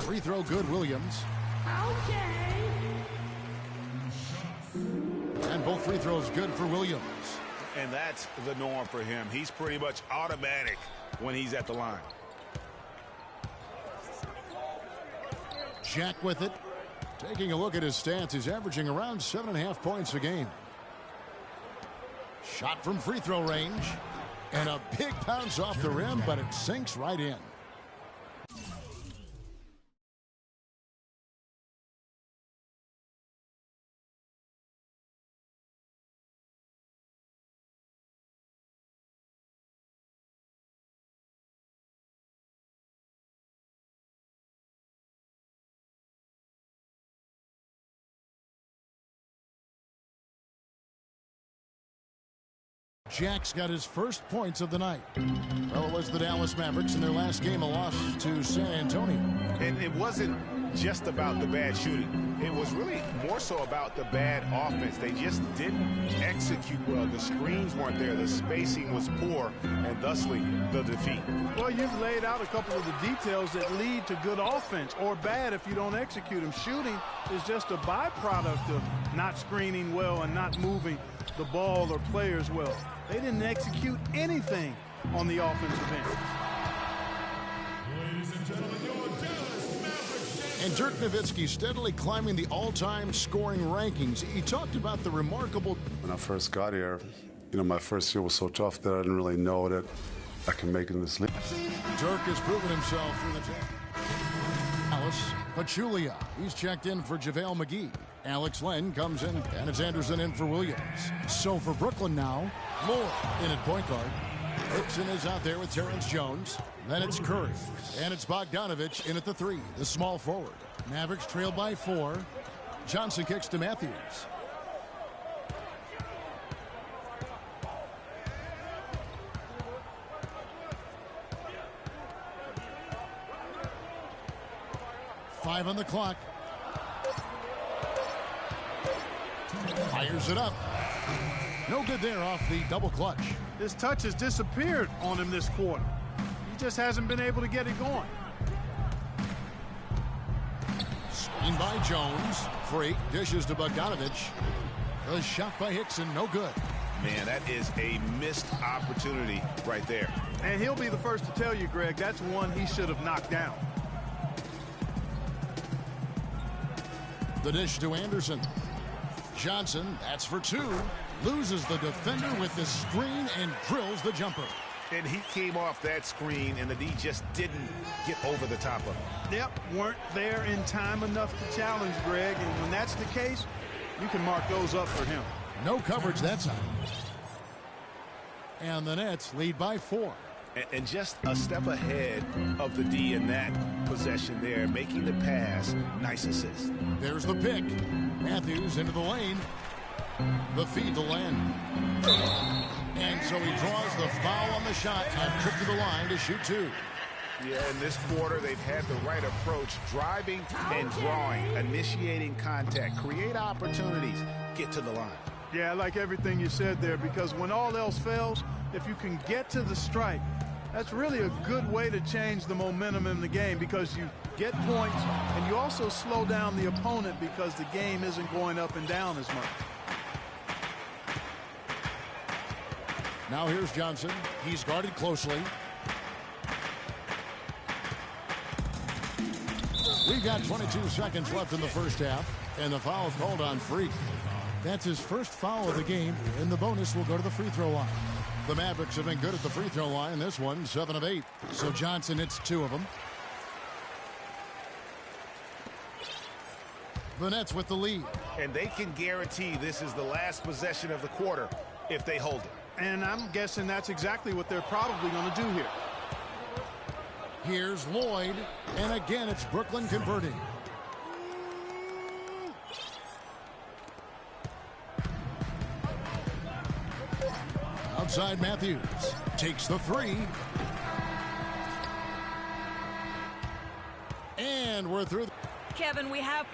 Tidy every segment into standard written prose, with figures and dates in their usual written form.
Free throw good, Williams. Okay. And both free throws good for Williams. And that's the norm for him. He's pretty much automatic when he's at the line. Jack with it. Taking a look at his stats, he's averaging around 7.5 points a game. Shot from free throw range. And a big bounce off the rim, but it sinks right in. Jack's got his first points of the night. Well, it was the Dallas Mavericks in their last game, a loss to San Antonio. And it wasn't just about the bad shooting. It was really more so about the bad offense. They just didn't execute well. The screens weren't there. The spacing was poor, and thusly the defeat. Well, you've laid out a couple of the details that lead to good offense, or bad if you don't execute them. Shooting is just a byproduct of not screening well and not moving the ball or players well. They didn't execute anything on the offensive end. Ladies and gentlemen, your Dallas Mavericks. And Dirk Nowitzki steadily climbing the all-time scoring rankings. He talked about the remarkable... When I first got here, my first year was so tough that I didn't really know that I can make it in this league. Dirk has proven himself through the Dallas Pachulia. He's checked in for JaVale McGee. Alex Len comes in, and it's Anderson in for Williams. So for Brooklyn now, Moore in at point guard. Hickson is out there with Terrence Jones. Then it's Curry. And it's Bogdanovich in at the 3, the small forward. Mavericks trail by 4. Johnson kicks to Matthews. Five on the clock. Fires it up. No good there off the double clutch. His touch has disappeared on him this quarter. He just hasn't been able to get it going. Screen by Jones. Free. Dishes to Bogdanovich. The shot by Hickson. No good. Man, that is a missed opportunity right there. And he'll be the first to tell you, Greg, that's one he should have knocked down. The dish to Anderson. Johnson, that's for 2. Loses the defender with the screen and drills the jumper. And he came off that screen, and the D just didn't get over the top of him. Yep, weren't there in time enough to challenge, Greg. And when that's the case, you can mark those up for him. No coverage that time. And the Nets lead by 4. And just a step ahead of the D in that possession there, making the pass. Nice assist. There's the pick. Matthews into the lane. The feed to Len. And so he draws the foul on the shot and trip to the line to shoot 2. Yeah, in this quarter, they've had the right approach. Driving and drawing, initiating contact, create opportunities, get to the line. Yeah, I like everything you said there, because when all else fails, if you can get to the stripe, that's really a good way to change the momentum in the game, because you get points and you also slow down the opponent because the game isn't going up and down as much. Now here's Johnson. He's guarded closely. We've got 22 seconds left in the first half, and the foul called on Freak. That's his first foul of the game, and the bonus will go to the free throw line. The Mavericks have been good at the free throw line. This one, 7 of 8. So Johnson hits 2 of them. The Nets with the lead. And they can guarantee this is the last possession of the quarter if they hold it. And I'm guessing that's exactly what they're probably going to do here. Here's Lloyd. And again, it's Brooklyn converting. Outside Matthews. Takes the 3. And we're through. Kevin, we have...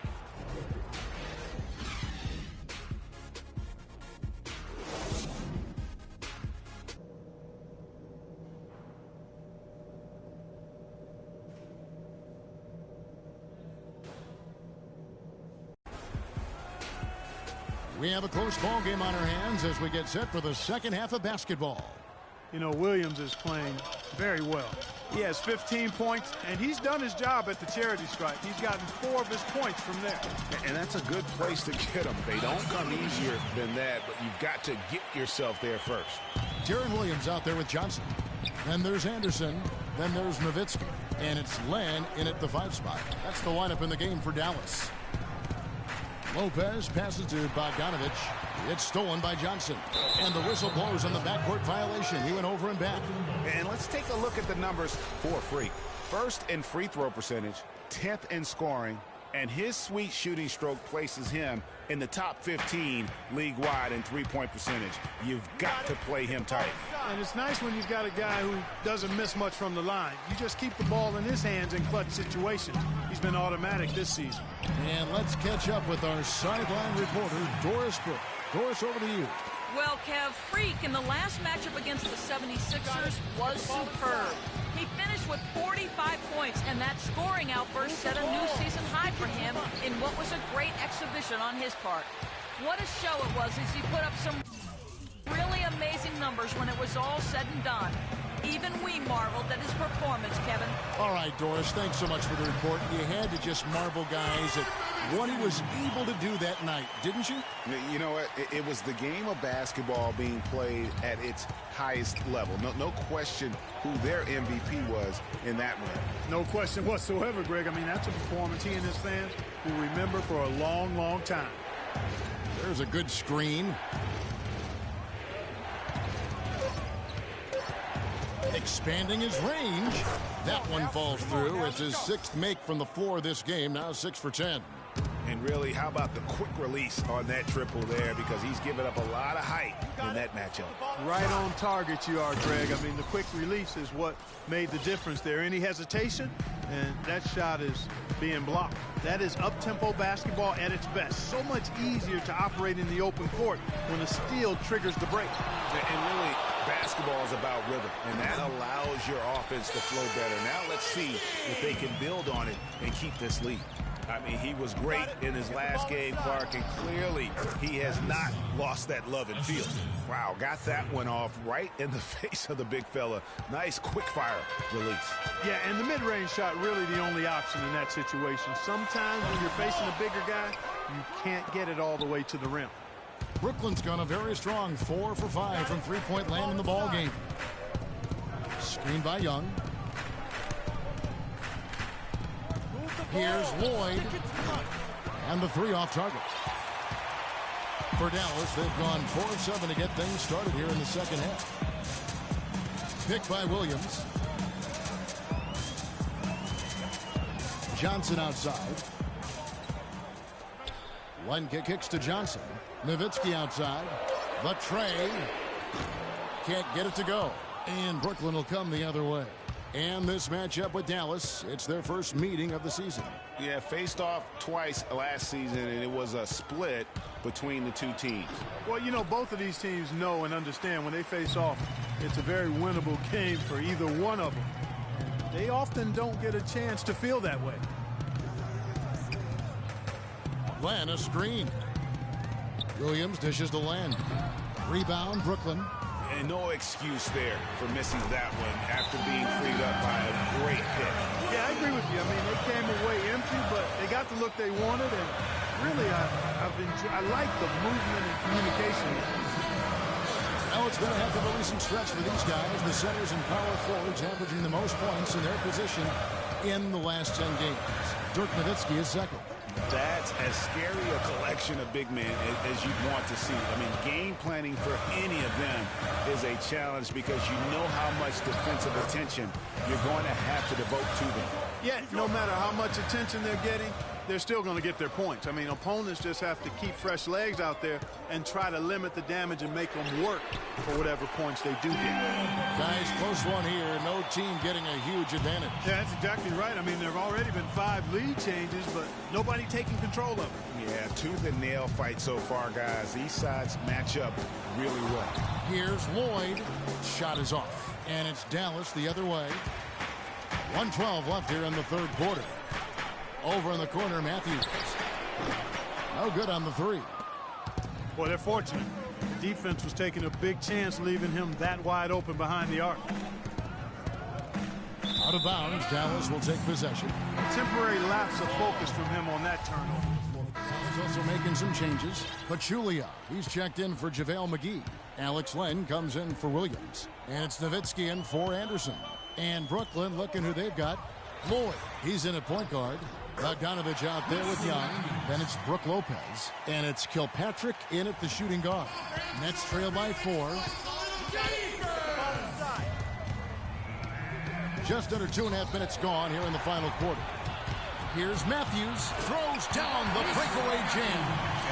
We have a close ball game on our hands as we get set for the second half of basketball. You know, Williams is playing very well. He has 15 points, and he's done his job at the charity stripe. He's gotten 4 of his points from there. And that's a good place to get them. They don't come easier than that, but you've got to get yourself there first. Jaron Williams out there with Johnson. Then there's Anderson. Then there's Nowitzki. And it's Len in at the 5 spot. That's the lineup in the game for Dallas. Lopez passes to Bogdanovich. It's stolen by Johnson. And the whistle blows on the backcourt violation. He went over and back. And let's take a look at the numbers for Freak. First in free throw percentage, 10th in scoring, and his sweet shooting stroke places him in the top 15 league-wide in three-point percentage. You've got to play him tight. And it's nice when you've got a guy who doesn't miss much from the line. You just keep the ball in his hands in clutch situations. He's been automatic this season. And let's catch up with our sideline reporter, Doris Brooke. Doris, over to you. Well, Kev, Freak in the last matchup against the 76ers was superb. He finished with 45 points, and that scoring outburst set a new season high for him in what was a great exhibition on his part. What a show it was as he put up some really amazing numbers when it was all said and done. Even we marveled at his performance, Kevin. All right, Doris, thanks so much for the report. You had to just marvel, guys, at what he was able to do that night, didn't you? You know what? It was the game of basketball being played at its highest level. No question who their MVP was in that win. No question whatsoever, Greg. I mean, that's a performance he and his fans will remember for a long, long time. There's a good screen. Expanding his range. That one falls through. It's his 6th make from the floor this game. Now 6 for 10. And really, how about the quick release on that triple there? Because he's given up a lot of height in that matchup. Right on target you are, Greg. I mean, the quick release is what made the difference there. Any hesitation, and that shot is being blocked. That is up-tempo basketball at its best. So much easier to operate in the open court when a steal triggers the break. And really, basketball is about rhythm, and that allows your offense to flow better. Now let's see if they can build on it and keep this lead. I mean, he was great in his last game, Clark, and clearly he has not lost that love and feel. Wow, got that one off right in the face of the big fella. Nice quick-fire release. Yeah, and the mid-range shot really the only option in that situation. Sometimes when you're facing a bigger guy, you can't get it all the way to the rim. Brooklyn's gone a very strong 4 for 5 from three-point land in the ball game. Screen by Young. Here's Lloyd. And the 3 off target. For Dallas, they've gone 4 of 7 to get things started here in the second half. Picked by Williams. Johnson outside. Lenka kicks to Johnson. Nowitzki outside. The tray. Can't get it to go. And Brooklyn will come the other way. And this matchup with Dallas, it's their first meeting of the season. Yeah, faced off twice last season, and it was a split between the two teams. Well, you know, both of these teams know and understand when they face off, it's a very winnable game for either one of them. They often don't get a chance to feel that way. Len, a screen. Williams dishes to Len. Rebound, Brooklyn. And no excuse there for missing that one after being freed up by a great hit. Yeah, I agree with you. I mean, they came away empty, but they got the look they wanted, and really, I like the movement and communication. Now it's been a heck of a recent stretch for these guys. The centers and power forwards averaging the most points in their position in the last 10 games. Dirk Nowitzki is second. That's as scary a collection of big men as you'd want to see. I mean, game planning for any of them is a challenge because you know how much defensive attention you're going to have to devote to them. Yeah, no matter how much attention they're getting, they're still going to get their points. I mean, opponents just have to keep fresh legs out there and try to limit the damage and make them work for whatever points they do get. Guys, close one here. No team getting a huge advantage. Yeah, that's exactly right. I mean, there have already been 5 lead changes, but nobody taking control of it. Yeah, tooth and nail fight so far, guys. These sides match up really well. Here's Lloyd. Shot is off. And it's Dallas the other way. 1:12 left here in the third quarter. Over in the corner, Matthews. No good on the 3. Well, they're fortunate. The defense was taking a big chance leaving him that wide open behind the arc. Out of bounds, Dallas will take possession. A temporary lapse of focus from him on that turnover. He's also making some changes. Pachulia, he's checked in for JaVale McGee. Alex Len comes in for Williams. And it's Nowitzki in for Anderson. And Brooklyn, looking who they've got. Lloyd, he's in at point guard. Bogdanovich out there with Young. Then it's Brook Lopez. And it's Kilpatrick in at the shooting guard. Nets trail by 4. Just under 2.5 minutes gone here in the final quarter. Here's Matthews, throws down the breakaway jam.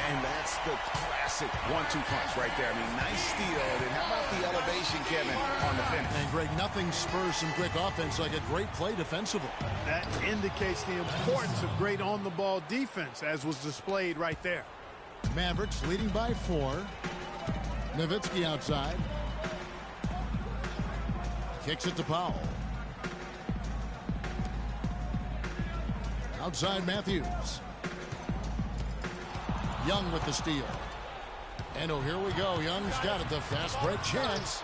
And that's the classic 1-2 punch right there. I mean, nice steal. And how about the elevation, Kevin, on the finish? And Greg, nothing spurs some quick offense like a great play defensively. That indicates the importance of great on-the-ball defense, as was displayed right there. Mavericks leading by 4. Nowitzki outside. Kicks it to Powell. Outside Matthews. Young with the steal. And oh, here we go. Young's got it. The fast break chance.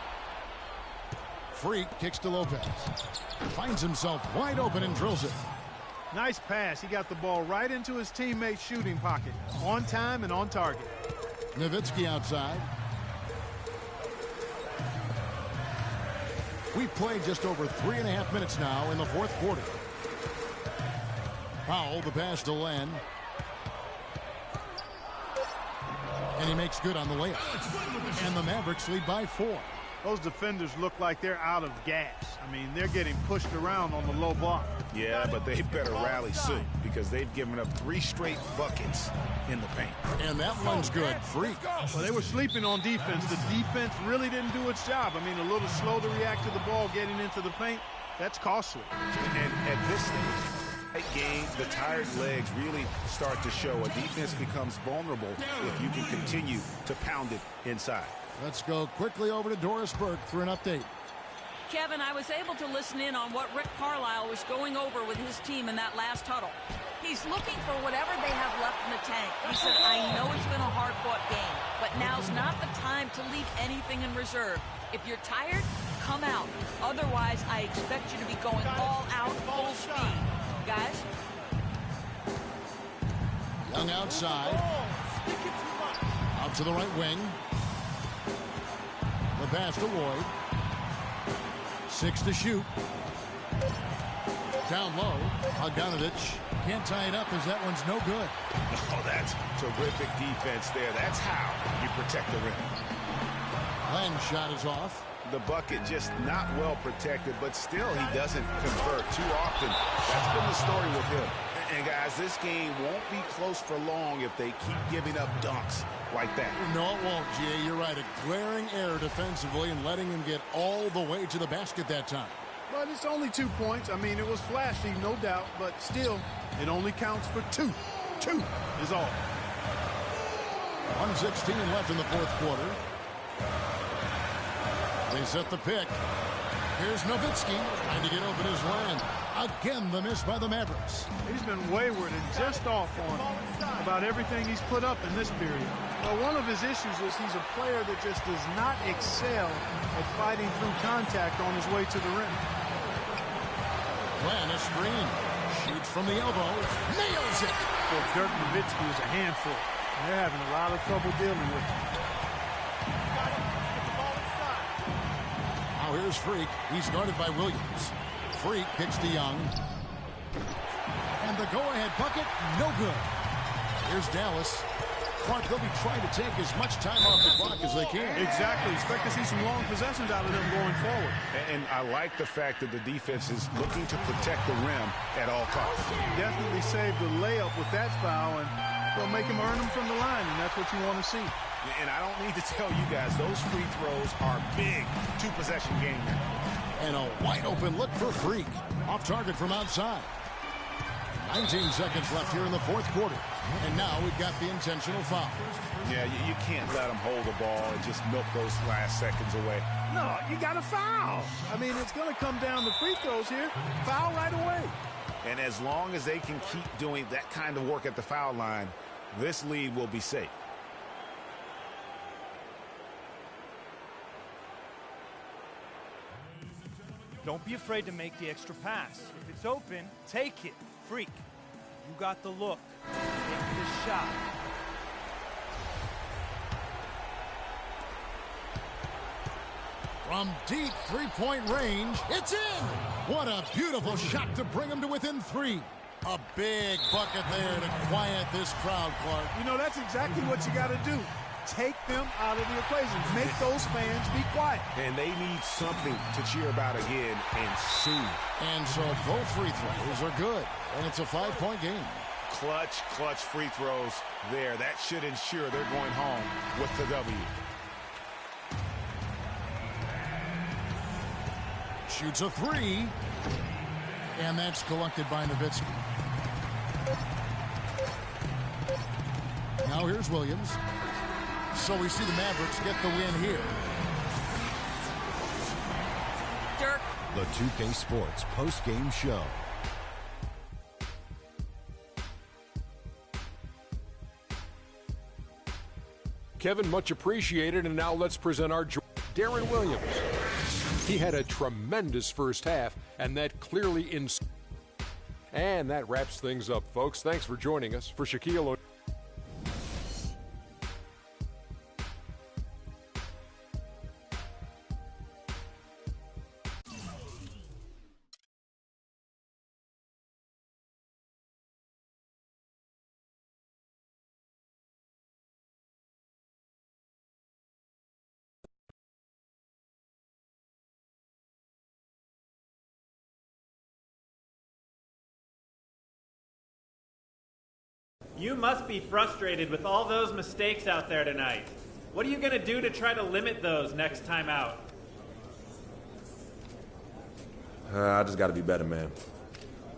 Freak kicks to Lopez. Finds himself wide open and drills it. Nice pass. He got the ball right into his teammate's shooting pocket. On time and on target. Nowitzki outside. We've played just over 3.5 minutes now in the fourth quarter. Powell, the pass to Len. And he makes good on the layup. And the Mavericks lead by 4. Those defenders look like they're out of gas. I mean, they're getting pushed around on the low block. Yeah, but they better rally soon because they've given up 3 straight buckets in the paint. And that one's good. Freak. Well, they were sleeping on defense. The defense really didn't do its job. I mean, a little slow to react to the ball getting into the paint. That's costly. And at this stage, game, the tired legs really start to show. A defense becomes vulnerable if you can continue to pound it inside. Let's go quickly over to Doris Burke for an update. Kevin, I was able to listen in on what Rick Carlisle was going over with his team in that last huddle. He's looking for whatever they have left in the tank. He said, I know it's been a hard-fought game, but now's not the time to leave anything in reserve. If you're tired, come out. Otherwise, I expect you to be going all out, full speed. Guys? Young outside. Out to the right wing. The pass to Lloyd. 6 to shoot. Down low. Bogdanovich can't tie it up as that one's no good. Oh, that's terrific defense there. That's how you protect the rim. Len's shot is off. The bucket just not well protected, but still he doesn't convert too often. That's been the story with him. And guys, this game won't be close for long if they keep giving up dunks like that. No, it won't, G.A. You're right. A glaring error defensively and letting him get all the way to the basket that time. But it's only 2 points. I mean, it was flashy, no doubt, but still, it only counts for 2. 2 is all. 1:16 left in the fourth quarter. They set the pick. Here's Nowitzki trying to get open his land. Again, the miss by the Mavericks. He's been wayward and just off on about everything he's put up in this period. Well, one of his issues is he's a player that just does not excel at fighting through contact on his way to the rim. Glenn, a screen. Shoots from the elbow. Nails it. Well, Dirk Nowitzki is a handful. They're having a lot of trouble dealing with him. Now here's Freak. He's guarded by Williams. Freak kicks to Young. And the go-ahead bucket, no good. Here's Dallas. Clark, they'll be trying to take as much time off the clock as they can. Exactly. Expect to see some long possessions out of them going forward. And I like the fact that the defense is looking to protect the rim at all costs. Definitely saved the layup with that foul, and they'll make him earn them from the line, and that's what you want to see. And I don't need to tell you guys, those free throws are big two-possession game now. And a wide-open look for Freak. Off target from outside. 19 seconds left here in the fourth quarter. And now we've got the intentional foul. Yeah, you can't let them hold the ball and just milk those last seconds away. No, you got to foul. I mean, it's going to come down to free throws here. Foul right away. And as long as they can keep doing that kind of work at the foul line, this lead will be safe. Don't be afraid to make the extra pass. If it's open, take it. Freak. You got the look. Take the shot. From deep three-point range, it's in! What a beautiful shot to bring him to within 3. A big bucket there to quiet this crowd, Clark. You know, that's exactly what you got to do. Take them out of the equation. Make those fans be quiet. And they need something to cheer about again, and soon. And so both free throws are good, and it's a 5-point game. Clutch free throws there. That should ensure they're going home with the W. Shoots a 3, and that's collected by Nowitzki. Now here's Williams. So we see the Mavericks get the win here. Dirk. The 2K Sports post-game show. Kevin, much appreciated, and now let's present our Darren Williams. He had a tremendous first half, and that clearly And that wraps things up, folks. Thanks for joining us. For Shaquille O'Neal. You must be frustrated with all those mistakes out there tonight. What are you going to do to try to limit those next time out? I just got to be better, man.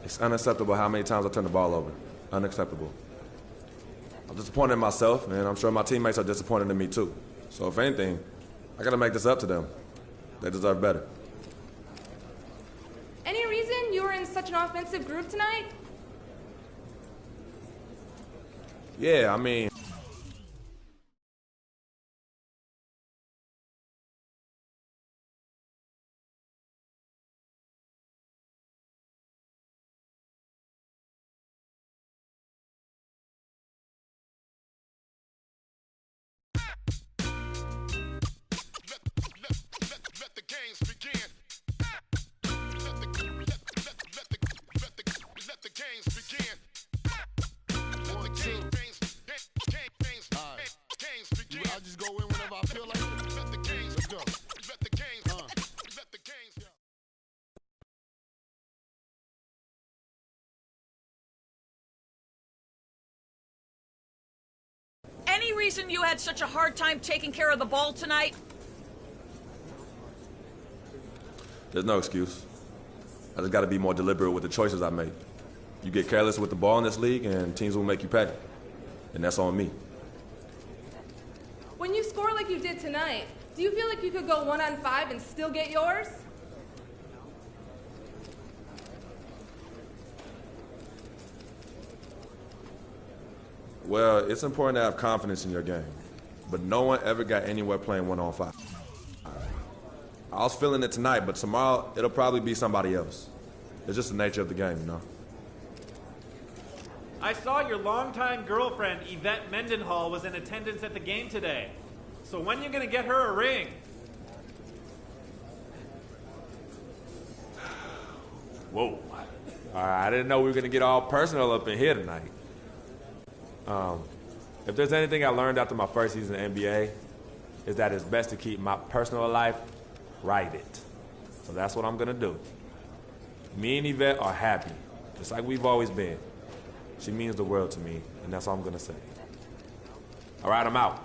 It's unacceptable how many times I turn the ball over. Unacceptable. I'm disappointed in myself, and I'm sure my teammates are disappointed in me too. So if anything, I got to make this up to them. They deserve better. Any reason you were in such an offensive group tonight? Yeah, I mean... Let the games begin. Let the games begin. I'll just go in whenever I feel like it. Let the games, let's go. Let the games, let the games go. Any reason you had such a hard time taking care of the ball tonight? There's no excuse. I just got to be more deliberate with the choices I make. You get careless with the ball in this league, and teams will make you pay. And that's on me. When you score like you did tonight, do you feel like you could go 1-on-5 and still get yours? Well, it's important to have confidence in your game, but no one ever got anywhere playing 1-on-5. I was feeling it tonight, but tomorrow it'll probably be somebody else. It's just the nature of the game, you know? I saw your longtime girlfriend, Yvette Mendenhall, was in attendance at the game today. So when are you going to get her a ring? Whoa. I didn't know we were going to get all personal up in here tonight. If there's anything I learned after my first season in the NBA, is that it's best to keep my personal life private. So that's what I'm going to do. Me and Yvette are happy, just like we've always been. She means the world to me, and that's all I'm going to say. All right, I'm out.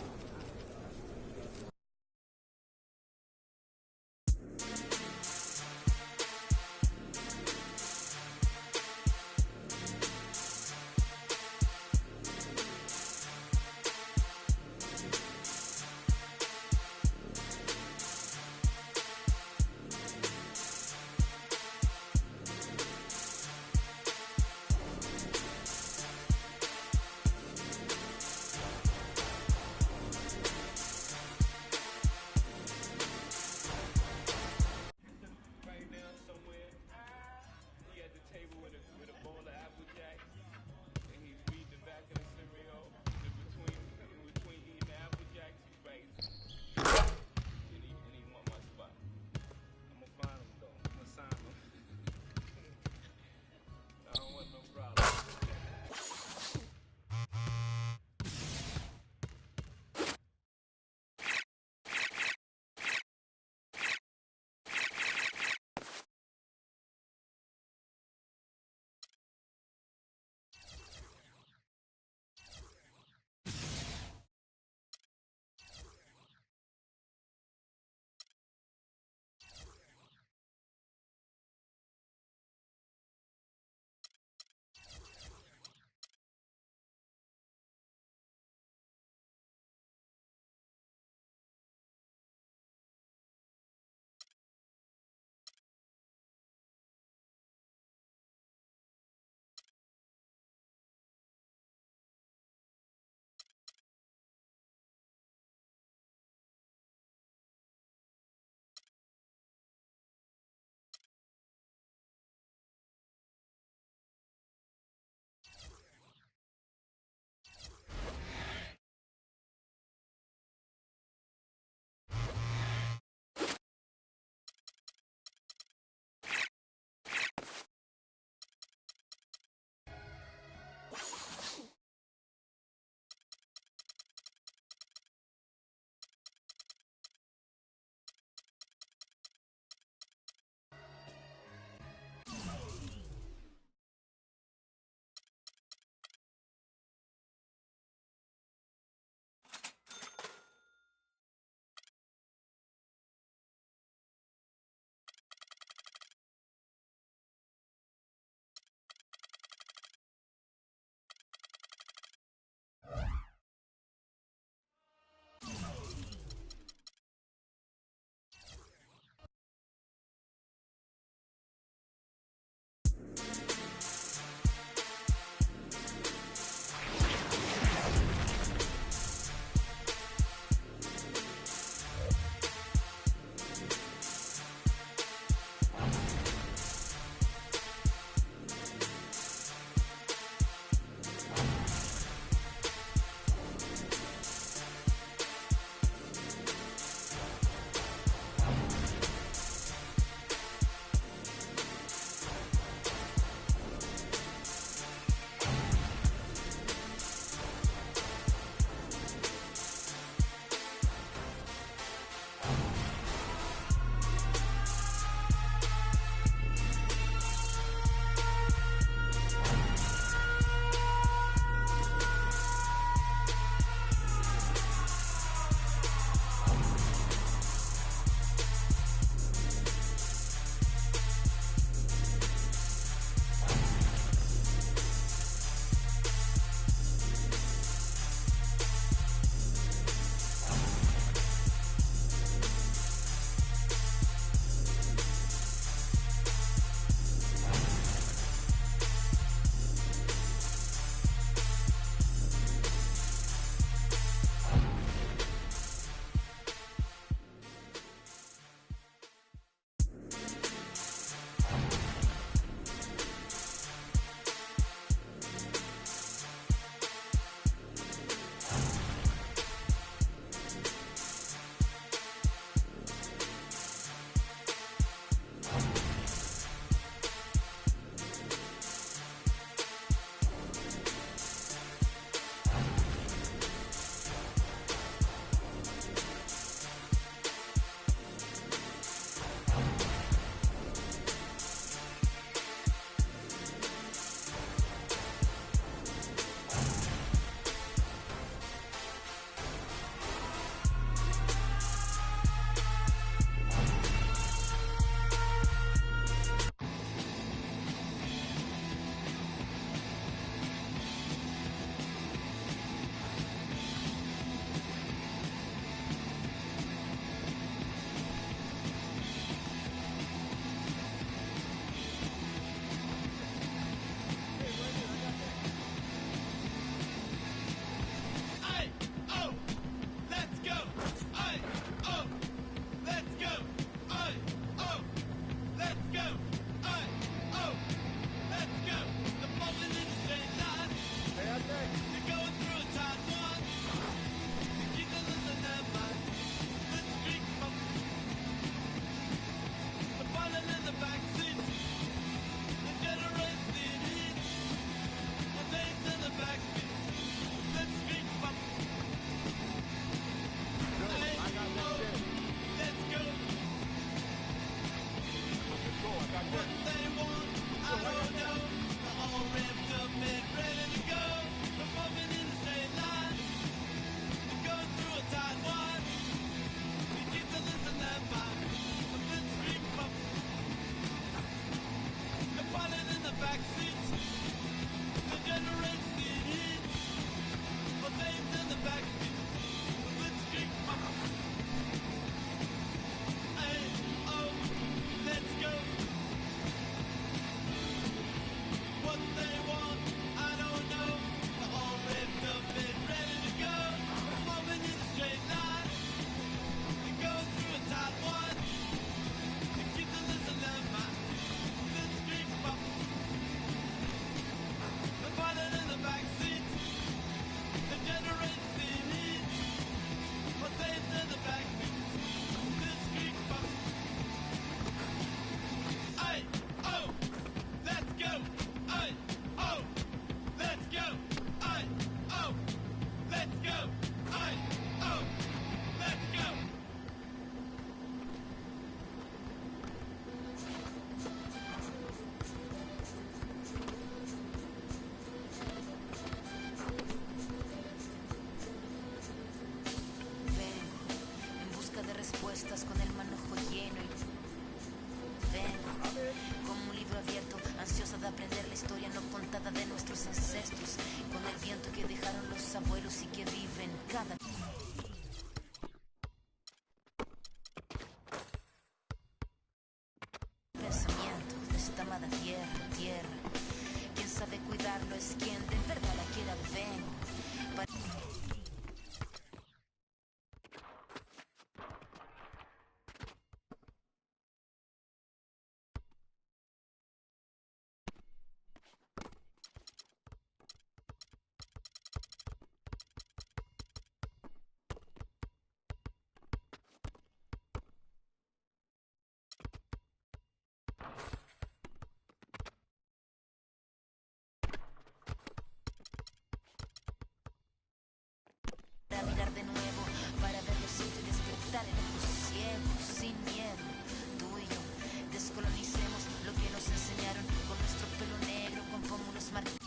pelo negro con pómulos marcados.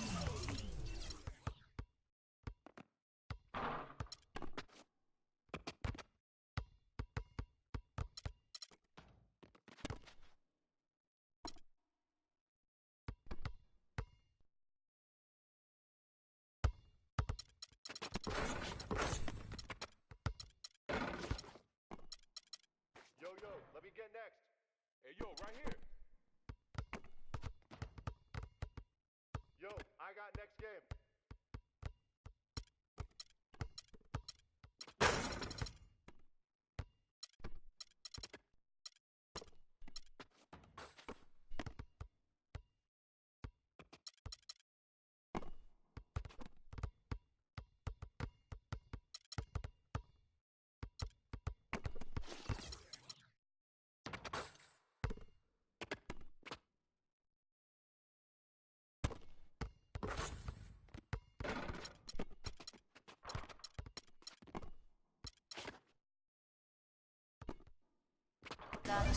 Yo, let me get next. Hey, yo, right here. Yo, I got next game.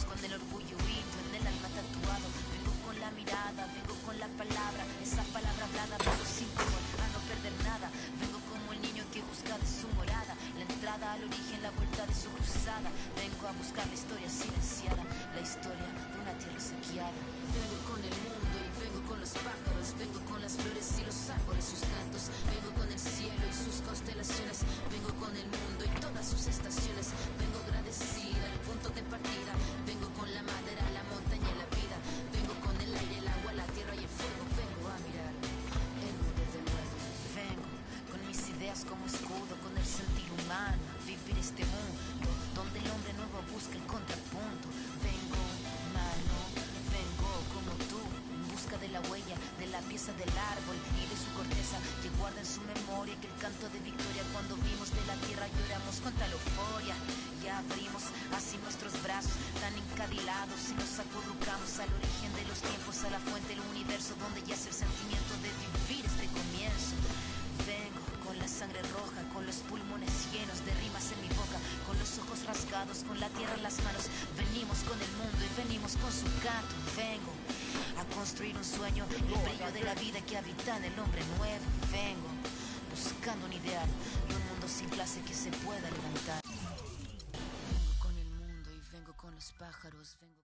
Con el orgullo hito en el alma tatuado. Vengo con la mirada, vengo con la palabra, esa palabra hablada, vengo sin temor a no perder nada. Vengo como el niño que busca de su morada, la entrada al origen, la vuelta de su cruzada. Vengo a buscar la historia silenciada, la historia de una tierra saqueada. Vengo con el mundo y vengo con los pájaros, vengo con las flores y los árboles, sus cantos. Vengo con el cielo y sus constelaciones, vengo con el mundo y todas sus estaciones. Vengo agradecida al punto de partida, vengo con la madera, la montaña y la vida. Vengo con el aire, el agua, la tierra y el fuego. Vengo a mirar el mundo de nuevo. Vengo con mis ideas como escudo, con el sentir humano, vivir este mundo donde el hombre nuevo busca el contrapunto. Vengo humano, vengo como tú, en busca de la huella, de la pieza del árbol y de su corteza, que guarda en su memoria que el canto de victoria cuando vimos de la tierra lloramos con tal euforia. Ya abrimos así nuestros brazos tan encadilados y nos acurrucamos al origen de los tiempos, a la fuente del universo donde yace el sentimiento de vivir este comienzo. Vengo con la sangre roja, con los pulmones llenos de rimas en mi boca, con los ojos rasgados, con la tierra en las manos. Venimos con el mundo y venimos con su canto. Vengo a construir un sueño, el brillo de la vida que habita en el hombre nuevo. Vengo buscando un ideal y un mundo sin clase que se pueda levantar. Vengo con el mundo y vengo con los pájaros. Vengo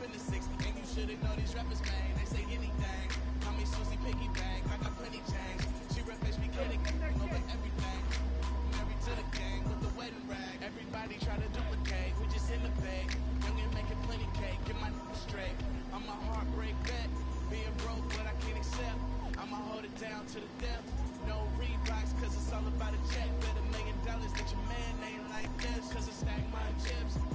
in the 60, and you should've know these rappers, man. They say anything. Call me Susie Piggy Bank, I got plenty change. She rep HBK, over everything. Married to the gang with the wedding rag. Everybody try to duplicate, we just in the bag. Young and making plenty cake, get my straight. I'm a heartbreak vet, being broke, but I can't accept. I'ma hold it down to the death. No Reeboks, cause it's all about a check. Bet $1 million that your man ain't like this, cause I stack my chips.